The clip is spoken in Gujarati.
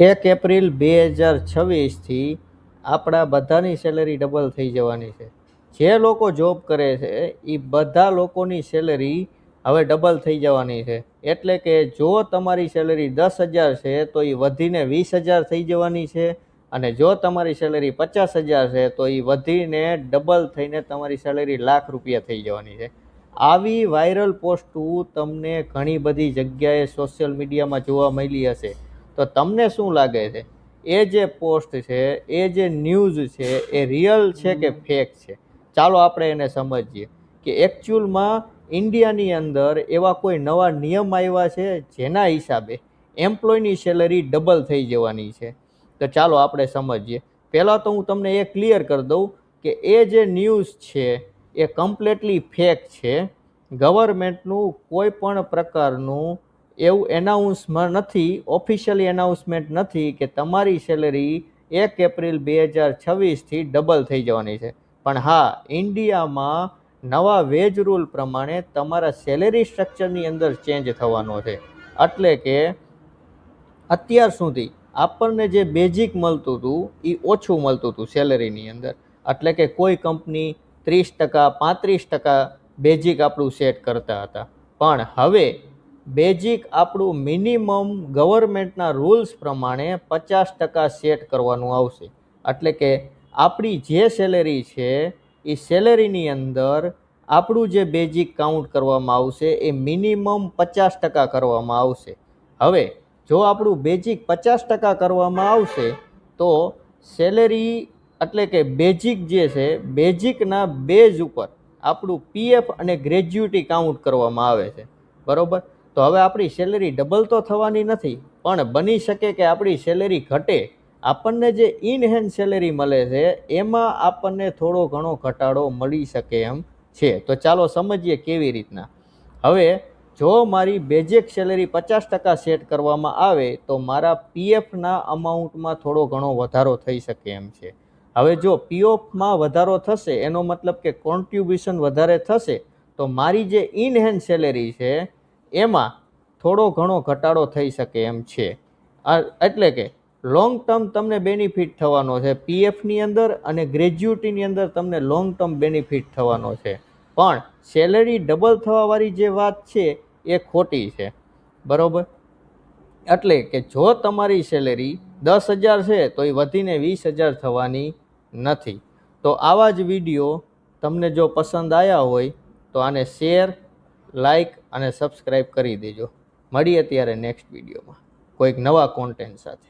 1 એપ્રિલ 2026થી આપણા બધાની સેલેરી ડબલ થઈ જવાની છે. જે લોકો જોબ કરે છે એ બધા લોકોની સેલેરી હવે ડબલ થઈ જવાની છે. એટલે કે જો તમારી સેલેરી 10,000 છે તો એ વધીને 20,000 થઈ જવાની છે, અને જો તમારી સેલેરી 50,000 છે તો એ વધીને ડબલ થઈને તમારી સેલેરી લાખ રૂપિયા થઈ જવાની છે. આવી વાયરલ પોસ્ટો તમને ઘણી બધી જગ્યાએ સોશિયલ મીડિયામાં જોવા મળી હશે. તો તમને શું લાગે છે, એ જે પોસ્ટ છે, એ જે ન્યૂઝ છે, એ રિયલ છે કે ફેક છે? ચાલો આપણે એને સમજીએ કે એકચ્યુઅલમાં ઇન્ડિયાની અંદર એવા કોઈ નવા નિયમ આવ્યા છે જેના હિસાબે એમ્પ્લોયની સેલરી ડબલ થઈ જવાની છે. તો ચાલો આપણે સમજીએ. પહેલાં તો હું તમને એ ક્લિયર કરી દઉં કે એ જે ન્યૂઝ છે એ કમ્પ્લીટલી ફેક છે. ગવર્મેન્ટનું કોઈ પણ પ્રકારનું એવું એનાઉન્સમાં નથી, ઓફિશિયલી એનાઉન્સમેન્ટ નથી કે તમારી સેલરી 1 એપ્રિલ 2026થી ડબલ થઈ જવાની છે. પણ હા, ઇન્ડિયામાં નવા વેજ રૂલ પ્રમાણે તમારા સેલેરી સ્ટ્રક્ચરની અંદર ચેન્જ થવાનો છે. એટલે કે અત્યાર સુધી આપણને જે બેઝિક મળતું હતું એ ઓછું મળતું હતું સેલેરીની અંદર. એટલે કે કોઈ કંપની 30%, 35% બેઝિક આપણું સેટ કરતા હતા. પણ હવે બેઝિક આપણું મિનિમમ ગવર્મેન્ટના રૂલ્સ પ્રમાણે 50% સેટ કરવાનું આવશે. એટલે કે આપણી જે સેલેરી છે એ સેલેરીની અંદર આપણું જે બેઝિક કાઉન્ટ કરવામાં આવશે એ મિનિમમ 50% કરવામાં આવશે. હવે જો આપણું બેઝિક 50% કરવામાં આવશે તો સેલેરી એટલે કે બેઝિક જે છે, બેઝિકના બેઝ ઉપર આપણું પીએફ અને ગ્રેજ્યુટી કાઉન્ટ કરવામાં આવે છે. બરોબર? તો હવે આપણી સેલેરી ડબલ તો થવાની નથી, પણ બની શકે કે આપણી સેલેરી ઘટે. આપણને જે ઇન હેન્ડ સેલેરી મળે છે એમાં આપણને થોડો ઘણો ઘટાડો મળી શકે એમ છે. તો ચાલો સમજીએ કેવી રીતના. હવે જો મારી બેઝિક સેલેરી 50% સેટ કરવામાં આવે તો મારા પીએફના અમાઉન્ટમાં થોડો ઘણો વધારો થઈ શકે એમ છે. હવે જો પીએફમાં વધારો થશે એનો મતલબ કે કોન્ટ્રીબ્યુશન વધારે થશે, તો મારી જે ઇન હેન્ડ સેલેરી છે એમાં થોડો ઘણો ઘટાડો થઈ શકે એમ છે. એટલે કે લોંગ ટર્મ તમને બેનિફિટ થવાનો છે પીએફની અંદર, અને ગ્રેજ્યુટીની અંદર તમને લોંગ ટર્મ બેનિફિટ થવાનો છે. પણ સેલેરી ડબલ થવાવાળી જે વાત છે એ ખોટી છે. બરોબર? એટલે કે જો તમારી સેલેરી 10,000 છે તો એ વધીને 20,000 થવાની નથી. તો આવા જ વિડીયો તમને જો પસંદ આવ્યા હોય તો આને શેર, લાઈક અને સબસ્ક્રાઈબ કરી દેજો. મળીએ ત્યારે નેક્સ્ટ વિડીયોમાં કોઈક નવા કોન્ટેન્ટ સાથે.